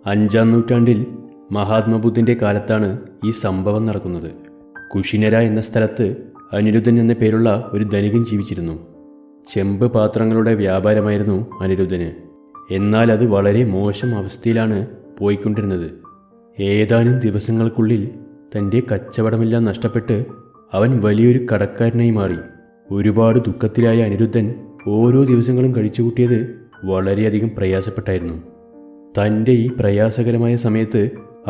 5-ാം നൂറ്റാണ്ടിൽ മഹാത്മബുദ്ധൻ്റെ കാലത്താണ് ഈ സംഭവം നടക്കുന്നത്. കുഷിനര എന്ന സ്ഥലത്ത് അനിരുദ്ധൻ എന്ന പേരുള്ള ഒരു ധനികൻ ജീവിച്ചിരുന്നു. ചെമ്പ് പാത്രങ്ങളുടെ വ്യാപാരമായിരുന്നു അനിരുദ്ധന്. എന്നാൽ അത് വളരെ മോശം അവസ്ഥയിലാണ് പോയിക്കൊണ്ടിരുന്നത്. ഏതാനും ദിവസങ്ങൾക്കുള്ളിൽ തൻ്റെ കച്ചവടമെല്ലാം നഷ്ടപ്പെട്ട് അവൻ വലിയൊരു കടക്കാരനായി മാറി. ഒരുപാട് ദുഃഖത്തിലായ അനിരുദ്ധൻ ഓരോ ദിവസങ്ങളും കഴിച്ചുകൂട്ടിയത് വളരെയധികം പ്രയാസപ്പെട്ടായിരുന്നു. തൻ്റെ ഈ പ്രയാസകരമായ സമയത്ത്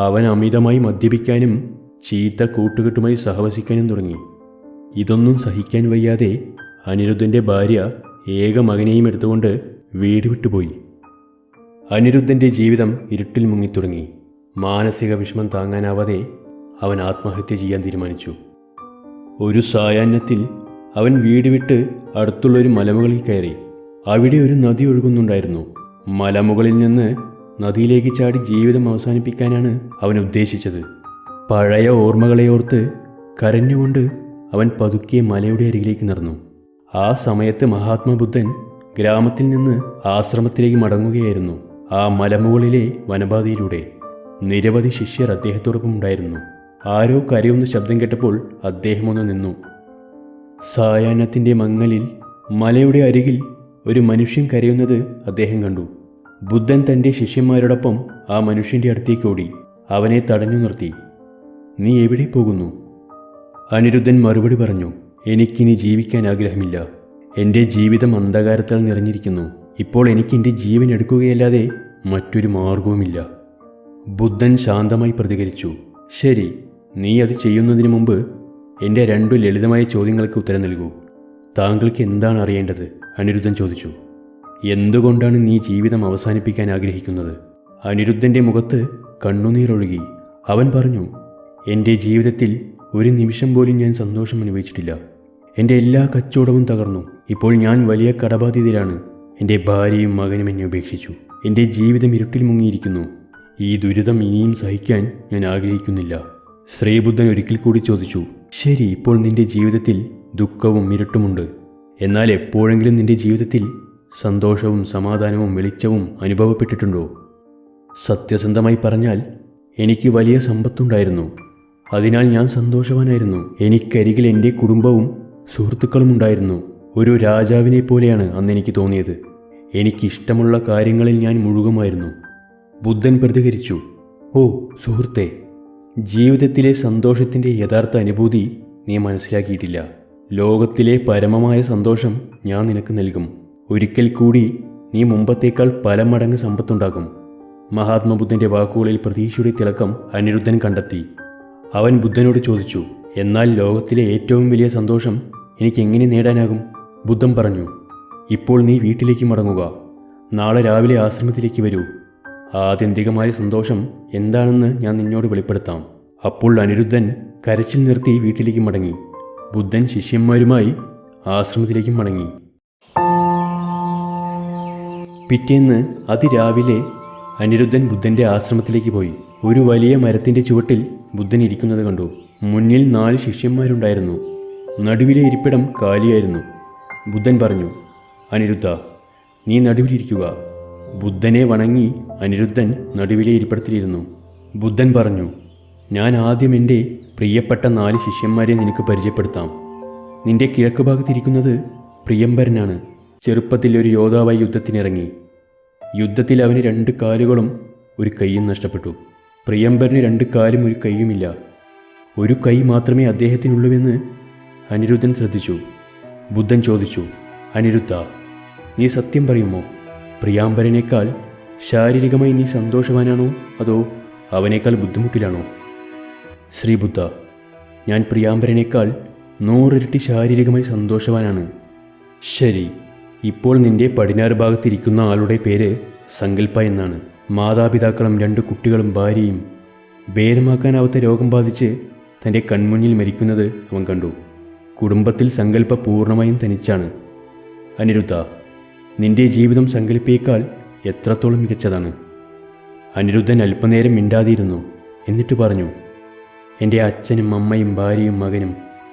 അവൻ അമിതമായി മദ്യപിക്കാനും ചീത്ത കൂട്ടുകെട്ടുമായി സഹവസിക്കാനും തുടങ്ങി. ഇതൊന്നും സഹിക്കാൻ വയ്യാതെ അനിരുദ്ധൻ്റെ ഭാര്യ ഏക മകനെയും എടുത്തുകൊണ്ട് വീട് വിട്ടുപോയി. അനിരുദ്ധൻ്റെ ജീവിതം ഇരുട്ടിൽ മുങ്ങിത്തുടങ്ങി. മാനസിക വിഷമം താങ്ങാനാവാതെ അവൻ ആത്മഹത്യ ചെയ്യാൻ തീരുമാനിച്ചു. ഒരു സായാഹ്നത്തിൽ അവൻ വീട് വിട്ട് അടുത്തുള്ളൊരു മലമുകളിൽ കയറി. അവിടെ ഒരു നദി ഒഴുകുന്നുണ്ടായിരുന്നു. മലമുകളിൽ നിന്ന് നദിയിലേക്ക് ചാടി ജീവിതം അവസാനിപ്പിക്കാനാണ് അവൻ ഉദ്ദേശിച്ചത്. പഴയ ഓർമ്മകളെ ഓർത്ത് കരഞ്ഞുകൊണ്ട് അവൻ പതുക്കെ മലയുടെ അരികിലേക്ക് നടന്നു. ആ സമയത്ത് മഹാത്മബുദ്ധൻ ഗ്രാമത്തിൽ നിന്ന് ആശ്രമത്തിലേക്ക് മടങ്ങുകയായിരുന്നു. ആ മലമുകളിലെ വനപാതയിലൂടെ നിരവധി ശിഷ്യർ അദ്ദേഹത്തോടൊപ്പം ഉണ്ടായിരുന്നു. ആരോ കരയുന്ന ശബ്ദം കേട്ടപ്പോൾ അദ്ദേഹം ഒന്ന് നിന്നു. സായാഹ്നത്തിൻ്റെ മങ്ങലിൽ മലയുടെ അരികിൽ ഒരു മനുഷ്യൻ കരയുന്നത് അദ്ദേഹം കണ്ടു. ബുദ്ധൻ തൻ്റെ ശിഷ്യന്മാരോടൊപ്പം ആ മനുഷ്യൻ്റെ അടുത്തേക്ക് ഓടി അവനെ തടഞ്ഞു നിർത്തി. "നീ എവിടെ പോകുന്നു?" അനിരുദ്ധൻ മറുപടി പറഞ്ഞു, "എനിക്കിനി ജീവിക്കാൻ ആഗ്രഹമില്ല. എൻ്റെ ജീവിതം അന്ധകാരത്താൽ നിറഞ്ഞിരിക്കുന്നു. ഇപ്പോൾ എനിക്ക് എൻ്റെ ജീവൻ എടുക്കുകയല്ലാതെ മറ്റൊരു മാർഗവുമില്ല." ബുദ്ധൻ ശാന്തമായി പ്രതികരിച്ചു, "ശരി, നീ അത് ചെയ്യുന്നതിന് മുമ്പ് എൻ്റെ 2 ലളിതമായ ചോദ്യങ്ങൾക്ക് ഉത്തരം നൽകൂ." "താങ്കൾക്ക് എന്താണ് അറിയേണ്ടത്?" അനിരുദ്ധൻ ചോദിച്ചു. "എന്തുകൊണ്ടാണ് നീ ജീവിതം അവസാനിപ്പിക്കാൻ ആഗ്രഹിക്കുന്നത്?" അനിരുദ്ധൻ്റെ മുഖത്ത് കണ്ണുനീരൊഴുകി. അവൻ പറഞ്ഞു, "എൻ്റെ ജീവിതത്തിൽ ഒരു നിമിഷം പോലും ഞാൻ സന്തോഷം അനുഭവിച്ചിട്ടില്ല. എൻ്റെ എല്ലാ കച്ചവടവും തകർന്നു. ഇപ്പോൾ ഞാൻ വലിയ കടബാധിതരാണ്. എൻ്റെ ഭാര്യയും മകനും എന്നെ ഉപേക്ഷിച്ചു. എൻ്റെ ജീവിതം ഇരുട്ടിൽ മുങ്ങിയിരിക്കുന്നു. ഈ ദുരിതം ഇനിയും സഹിക്കാൻ ഞാൻ ആഗ്രഹിക്കുന്നില്ല." ശ്രീബുദ്ധൻ ഒരിക്കൽ കൂടി ചോദിച്ചു, "ശരി, ഇപ്പോൾ നിന്റെ ജീവിതത്തിൽ ദുഃഖവും ഇരുട്ടുമുണ്ട്. എന്നാൽ എപ്പോഴെങ്കിലും നിന്റെ ജീവിതത്തിൽ സന്തോഷവും സമാധാനവും വെളിച്ചവും അനുഭവപ്പെട്ടിട്ടുണ്ടോ?" "സത്യസന്ധമായി പറഞ്ഞാൽ എനിക്ക് വലിയ സമ്പത്തുണ്ടായിരുന്നു. അതിനാൽ ഞാൻ സന്തോഷവാനായിരുന്നു. എനിക്കരികിൽ എൻ്റെ കുടുംബവും സുഹൃത്തുക്കളും ഉണ്ടായിരുന്നു. ഒരു രാജാവിനെ പോലെയാണ് അന്ന് എനിക്ക് തോന്നിയത്. എനിക്കിഷ്ടമുള്ള കാര്യങ്ങളിൽ ഞാൻ മുഴുകുമായിരുന്നു." ബുദ്ധൻ പ്രതികരിച്ചു, "ഓ സുഹൃത്തേ, ജീവിതത്തിലെ സന്തോഷത്തിൻ്റെ യഥാർത്ഥ അനുഭൂതി നീ മനസ്സിലാക്കിയിട്ടില്ല. ലോകത്തിലെ പരമമായ സന്തോഷം ഞാൻ നിനക്ക് നൽകും. ഒരിക്കൽ കൂടി നീ മുമ്പത്തേക്കാൾ പല മടങ്ങ് സമ്പത്തുണ്ടാകും." മഹാത്മബുദ്ധൻ്റെ വാക്കുകളിൽ പ്രതീക്ഷയുടെ തിളക്കം അനിരുദ്ധൻ കണ്ടെത്തി. അവൻ ബുദ്ധനോട് ചോദിച്ചു, "എന്നാൽ ലോകത്തിലെ ഏറ്റവും വലിയ സന്തോഷം എനിക്ക് എങ്ങനെ നേടാനാകും?" ബുദ്ധൻ പറഞ്ഞു, "ഇപ്പോൾ നീ വീട്ടിലേക്ക് മടങ്ങുക. നാളെ രാവിലെ ആശ്രമത്തിലേക്ക് വരൂ. ആത്യന്തികമായ സന്തോഷം എന്താണെന്ന് ഞാൻ നിന്നോട് വെളിപ്പെടുത്താം." അപ്പോൾ അനിരുദ്ധൻ കരച്ചിൽ നിർത്തി വീട്ടിലേക്ക് മടങ്ങി. ബുദ്ധൻ ശിഷ്യന്മാരുമായി ആശ്രമത്തിലേക്ക് മടങ്ങി. പിറ്റേന്ന് അതിരാവിലെ അനിരുദ്ധൻ ബുദ്ധൻ്റെ ആശ്രമത്തിലേക്ക് പോയി. ഒരു വലിയ മരത്തിൻ്റെ ചുവട്ടിൽ ബുദ്ധൻ ഇരിക്കുന്നത് കണ്ടു. മുന്നിൽ 4 ശിഷ്യന്മാരുണ്ടായിരുന്നു. നടുവിലെ ഇരിപ്പിടം കാലിയായിരുന്നു. ബുദ്ധൻ പറഞ്ഞു, "അനിരുദ്ധ, നീ നടുവിലിരിക്കുക." ബുദ്ധനെ വണങ്ങി അനിരുദ്ധൻ നടുവിലെ ഇരിപ്പിടത്തിലിരുന്നു. ബുദ്ധൻ പറഞ്ഞു, "ഞാൻ ആദ്യം എൻ്റെ പ്രിയപ്പെട്ട 4 ശിഷ്യന്മാരെ നിനക്ക് പരിചയപ്പെടുത്താം. നിന്റെ കിഴക്ക് ഭാഗത്തിരിക്കുന്നത് പ്രിയംബരനാണ്. ചെറുപ്പത്തിൽ ഒരു യോദ്ധാവായി യുദ്ധത്തിനിറങ്ങി. യുദ്ധത്തിൽ അവന് 2 കാലുകളും ഒരു കൈയും നഷ്ടപ്പെട്ടു. പ്രിയംബരന് 2 കാലും ഒരു കൈയുമില്ല. ഒരു കൈ മാത്രമേ അദ്ദേഹത്തിനുള്ളൂവെന്ന് അനിരുദ്ധൻ ശ്രദ്ധിച്ചു. ബുദ്ധൻ ചോദിച്ചു, "അനിരുദ്ധ, നീ സത്യം പറയുമോ? പ്രിയാംബരനേക്കാൾ ശാരീരികമായി നീ സന്തോഷവാനാണോ അതോ അവനേക്കാൾ ബുദ്ധിമുട്ടിലാണോ?" "ശ്രീബുദ്ധ, ഞാൻ പ്രിയാംബരനേക്കാൾ 100 ഇരട്ടി ശാരീരികമായി സന്തോഷവാനാണ്." "ശരി, ഇപ്പോൾ നിന്റെ പടിഞ്ഞാറ് ഭാഗത്തിരിക്കുന്ന ആളുടെ പേര് സങ്കൽപ്പ എന്നാണ്. മാതാപിതാക്കളും 2 കുട്ടികളും ഭാര്യയും. ഭേദമാക്കാനാവാത്ത രോഗം ബാധിച്ച് തൻ്റെ കൺമുന്നിൽ മരിക്കുന്നത് അവൻ കണ്ടു. കുടുംബത്തിൽ സങ്കൽപ്പ പൂർണ്ണമായും തനിച്ചാണ്. അനിരുദ്ധ, നിന്റെ ജീവിതം സങ്കൽപ്പയേക്കാൾ എത്രത്തോളം മികച്ചതാണ്." അനിരുദ്ധൻ അല്പനേരം മിണ്ടാതിരുന്നു. എന്നിട്ട് പറഞ്ഞു, "എൻ്റെ അച്ഛനും അമ്മയും ഭാര്യയും മകനും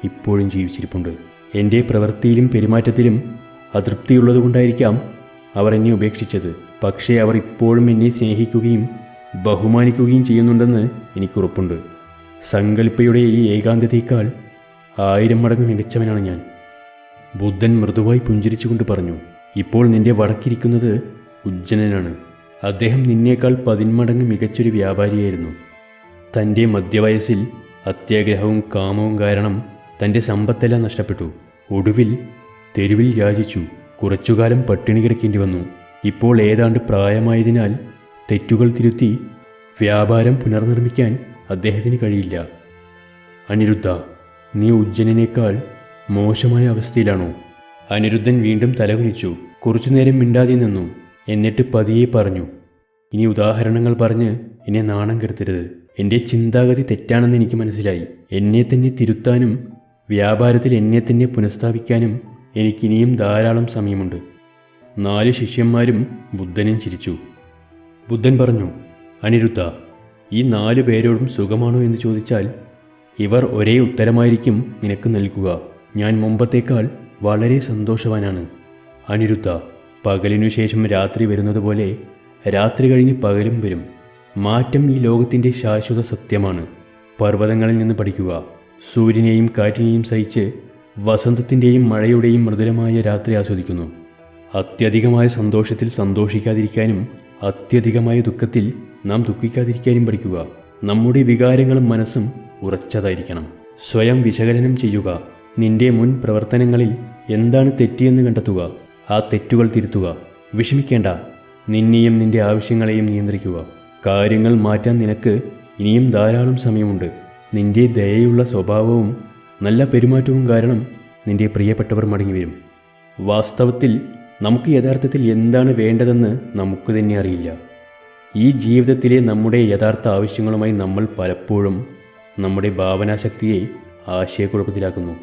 ഇപ്പോഴും ജീവിച്ചിരിപ്പുണ്ട്. എൻ്റെ പ്രവൃത്തിയിലും പെരുമാറ്റത്തിലും അതൃപ്തിയുള്ളതുകൊണ്ടായിരിക്കാം അവർ എന്നെ ഉപേക്ഷിച്ചത്. പക്ഷേ അവർ ഇപ്പോഴും എന്നെ സ്നേഹിക്കുകയും ബഹുമാനിക്കുകയും ചെയ്യുന്നുണ്ടെന്ന് എനിക്കുറപ്പുണ്ട്. സങ്കല്പയുടെ ഈ ഏകാന്തതയേക്കാൾ 1000 മടങ്ങ് മികച്ചവനാണ് ഞാൻ. ബുദ്ധൻ മൃദുവായി പുഞ്ചിരിച്ചുകൊണ്ട് പറഞ്ഞു, ഇപ്പോൾ നിന്റെ വടക്കിരിക്കുന്നത് ഉജ്ജനനാണ്. അദ്ദേഹം നിന്നേക്കാൾ 10 മടങ്ങ് മികച്ചൊരു വ്യാപാരിയായിരുന്നു. തൻ്റെ മധ്യവയസ്സിൽ അത്യാഗ്രഹവും കാമവും കാരണം തൻ്റെ സമ്പത്തെല്ലാം നഷ്ടപ്പെട്ടു. ഒടുവിൽ തെരുവിൽ യാചിച്ചു. കുറച്ചുകാലം പട്ടിണി കിടക്കേണ്ടി വന്നു. ഇപ്പോൾ ഏതാണ്ട് പ്രായമായതിനാൽ തെറ്റുകൾ തിരുത്തി വ്യാപാരം പുനർനിർമ്മിക്കാൻ അദ്ദേഹത്തിന് കഴിയില്ല. അനിരുദ്ധ, നീ ഉജ്ജനേക്കാൾ മോശമായ അവസ്ഥയിലാണോ? അനിരുദ്ധൻ വീണ്ടും തലകുനിച്ചു. കുറച്ചുനേരം മിണ്ടാതെ നിന്നു. എന്നിട്ട് പതിയെ പറഞ്ഞു, ഇനി ഉദാഹരണങ്ങൾ പറഞ്ഞ് എന്നെ നാണം കെടുത്തരുത്. എൻ്റെ ചിന്താഗതി തെറ്റാണെന്ന് എനിക്ക് മനസ്സിലായി. എന്നെ തന്നെ തിരുത്താനും വ്യാപാരത്തിൽ എന്നെ തന്നെ പുനഃസ്ഥാപിക്കാനും എനിക്കിനിയും ധാരാളം സമയമുണ്ട്. 4 ശിഷ്യന്മാരും ബുദ്ധനും ചിരിച്ചു. ബുദ്ധൻ പറഞ്ഞു, അനിരുദ്ധ, ഈ 4 പേരോടും സുഖമാണോ എന്ന് ചോദിച്ചാൽ ഇവർ ഒരേ ഉത്തരമായിരിക്കും നിനക്ക് നൽകുക. ഞാൻ മുമ്പത്തേക്കാൾ വളരെ സന്തോഷവാനാണ്. അനിരുദ്ധ, പകലിനു ശേഷം രാത്രി വരുന്നത് പോലെ രാത്രി കഴിഞ്ഞ് പകലും വരും. മാറ്റം ഈ ലോകത്തിൻ്റെ ശാശ്വത സത്യമാണ്. പർവ്വതങ്ങളിൽ നിന്ന് പഠിക്കുക. സൂര്യനെയും കാറ്റിനെയും സഹിച്ച് വസന്തത്തിൻ്റെയും മഴയുടെയും മൃദുലമായ രാത്രി ആസ്വദിക്കുന്നു. അത്യധികമായ സന്തോഷത്തിൽ സന്തോഷിക്കാതിരിക്കാനും അത്യധികമായ ദുഃഖത്തിൽ നാം ദുഃഖിക്കാതിരിക്കാനും പഠിക്കുക. നമ്മുടെ വികാരങ്ങളും മനസ്സും ഉറച്ചതായിരിക്കണം. സ്വയം വിശകലനം ചെയ്യുക. നിന്റെ മുൻ പ്രവർത്തനങ്ങളിൽ എന്താണ് തെറ്റിയെന്ന് കണ്ടെത്തുക. ആ തെറ്റുകൾ തിരുത്തുക. വിഷമിക്കേണ്ട. നിന്നെയും നിന്റെ ആവശ്യങ്ങളെയും നിയന്ത്രിക്കുക. കാര്യങ്ങൾ മാറ്റാൻ നിനക്ക് ഇനിയും ധാരാളം സമയമുണ്ട്. നിന്റെ ദയയുള്ള സ്വഭാവവും നല്ല പെരുമാറ്റവും കാരണം നിന്റെ പ്രിയപ്പെട്ടവർ മടങ്ങിവരും. വാസ്തവത്തിൽ നമുക്ക് യഥാർത്ഥത്തിൽ എന്താണ് വേണ്ടതെന്ന് നമുക്ക് തന്നെ അറിയില്ല. ഈ ജീവിതത്തിലെ നമ്മുടെ യഥാർത്ഥ ആവശ്യങ്ങളുമായി നമ്മൾ പലപ്പോഴും നമ്മുടെ ഭാവനാശക്തിയെ ആശയക്കുഴപ്പത്തിലാക്കുന്നു.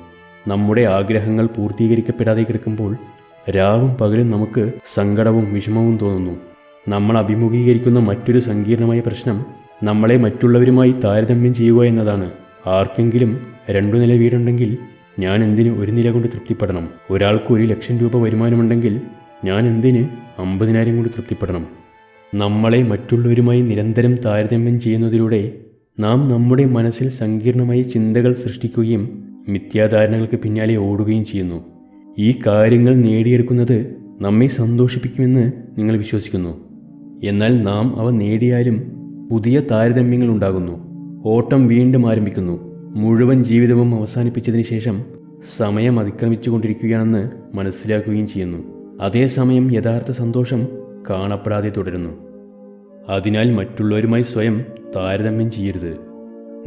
നമ്മുടെ ആഗ്രഹങ്ങൾ പൂർത്തീകരിക്കപ്പെടാതെ കിടക്കുമ്പോൾ രാവും പകലും നമുക്ക് സങ്കടവും വിഷമവും തോന്നുന്നു. നമ്മൾ അഭിമുഖീകരിക്കുന്ന മറ്റൊരു സങ്കീർണമായ പ്രശ്നം നമ്മളെ മറ്റുള്ളവരുമായി താരതമ്യം ചെയ്യുക എന്നതാണ്. ആർക്കെങ്കിലും 2 നില വീടുണ്ടെങ്കിൽ ഞാൻ എന്തിന് 1 നില കൊണ്ട് തൃപ്തിപ്പെടണം? ഒരാൾക്ക് 1,00,000 രൂപ വരുമാനമുണ്ടെങ്കിൽ ഞാൻ എന്തിന് 50,000 കൊണ്ട് തൃപ്തിപ്പെടണം? നമ്മളെ മറ്റുള്ളവരുമായി നിരന്തരം താരതമ്യം ചെയ്യുന്നതിലൂടെ നാം നമ്മുടെ മനസ്സിൽ സങ്കീർണമായ ചിന്തകൾ സൃഷ്ടിക്കുകയും മിഥ്യാധാരണകൾക്ക് പിന്നാലെ ഓടുകയും ചെയ്യുന്നു. ഈ കാര്യങ്ങൾ നേടിയെടുക്കുന്നത് നമ്മെ സന്തോഷിപ്പിക്കുമെന്ന് നിങ്ങൾ വിശ്വസിക്കുന്നു. എന്നാൽ നാം അവ നേടിയാലും പുതിയ താരതമ്യങ്ങൾ ഉണ്ടാകുന്നു. ഓട്ടം വീണ്ടും ആരംഭിക്കുന്നു. മുഴുവൻ ജീവിതവും അവസാനിപ്പിച്ചതിന് ശേഷം സമയം അതിക്രമിച്ചുകൊണ്ടിരിക്കുകയാണെന്ന് മനസ്സിലാക്കുകയും ചെയ്യുന്നു. അതേസമയം യഥാർത്ഥ സന്തോഷം കാണപ്പെടാതെ തുടരുന്നു. അതിനാൽ മറ്റുള്ളവരുമായി സ്വയം താരതമ്യം ചെയ്യരുത്.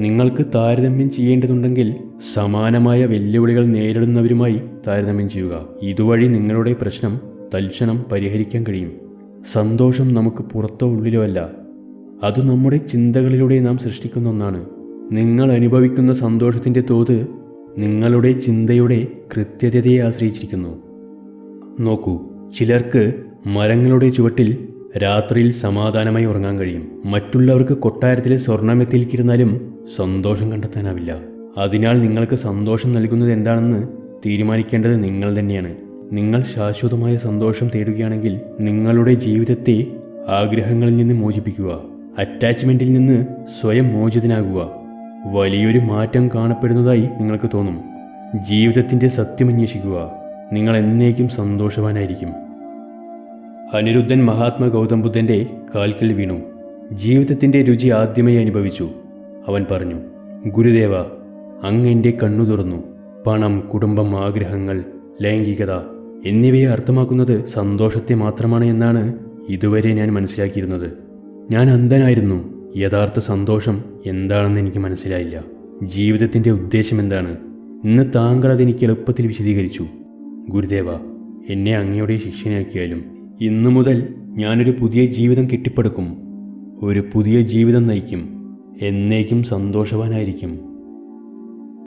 നിങ്ങൾക്ക് താരതമ്യം ചെയ്യേണ്ടതുണ്ടെങ്കിൽ സമാനമായ വെല്ലുവിളികൾ നേരിടുന്നവരുമായി താരതമ്യം ചെയ്യുക. ഇതുവഴി നിങ്ങളുടെ പ്രശ്നം തൽക്ഷണം പരിഹരിക്കാൻ കഴിയും. സന്തോഷം നമുക്ക് പുറത്തോ ഉള്ളിലോ അല്ല, അത് നമ്മുടെ ചിന്തകളിലൂടെ നാം സൃഷ്ടിക്കുന്ന ഒന്നാണ്. നിങ്ങൾ അനുഭവിക്കുന്ന സന്തോഷത്തിൻ്റെ തോത് നിങ്ങളുടെ ചിന്തയുടെ കൃത്യതയെ ആശ്രയിച്ചിരിക്കുന്നു. നോക്കൂ, ചിലർക്ക് മരങ്ങളുടെ ചുവട്ടിൽ രാത്രിയിൽ സമാധാനമായി ഉറങ്ങാൻ കഴിയും. മറ്റുള്ളവർക്ക് കൊട്ടാരത്തിലെ സ്വർണ്ണമെത്തിയിലിരുന്നാലും സന്തോഷം കണ്ടെത്താനാവില്ല. അതിനാൽ നിങ്ങൾക്ക് സന്തോഷം നൽകുന്നത് എന്താണെന്ന് തീരുമാനിക്കേണ്ടത് നിങ്ങൾ തന്നെയാണ്. നിങ്ങൾ ശാശ്വതമായ സന്തോഷം തേടുകയാണെങ്കിൽ നിങ്ങളുടെ ജീവിതത്തെ ആഗ്രഹങ്ങളിൽ നിന്ന് മോചിപ്പിക്കുക. അറ്റാച്ച്മെൻറ്റിൽ നിന്ന് സ്വയം മോചിതനാകുക. വലിയൊരു മാറ്റം കാണപ്പെടുന്നതായി നിങ്ങൾക്ക് തോന്നും. ജീവിതത്തിൻ്റെ സത്യമന്വേഷിക്കുക. നിങ്ങൾ എന്നേക്കും സന്തോഷവാനായിരിക്കും. അനിരുദ്ധൻ മഹാത്മാ ഗൗതം ബുദ്ധൻ്റെ കാൽക്കൽ വീണു. ജീവിതത്തിൻ്റെ രുചി ആദ്യമായി അനുഭവിച്ചു. അവൻ പറഞ്ഞു, ഗുരുദേവ, അങ്ങ് എൻ്റെ കണ്ണു തുറന്നു. പണം, കുടുംബം, ആഗ്രഹങ്ങൾ, ലൈംഗികത എന്നിവയെ അർത്ഥമാക്കുന്നത് സന്തോഷത്തെ മാത്രമാണ് എന്നാണ് ഇതുവരെ ഞാൻ മനസ്സിലാക്കിയിരുന്നത്. ഞാൻ അന്ധനായിരുന്നു. യഥാർത്ഥ സന്തോഷം എന്താണെന്ന് എനിക്ക് മനസ്സിലായില്ല. ജീവിതത്തിൻ്റെ ഉദ്ദേശം എന്താണ്? ഇന്ന് താങ്കൾ അതെനിക്ക് എളുപ്പത്തിൽ വിശദീകരിച്ചു. ഗുരുദേവ, എന്നെ അങ്ങയുടെ ശിഷ്യനാക്കിയാലും ഇന്നു മുതൽ ഞാനൊരു പുതിയ ജീവിതം കെട്ടിപ്പടുക്കും. ഒരു പുതിയ ജീവിതം നയിക്കും. എന്നേക്കും സന്തോഷവാനായിരിക്കും.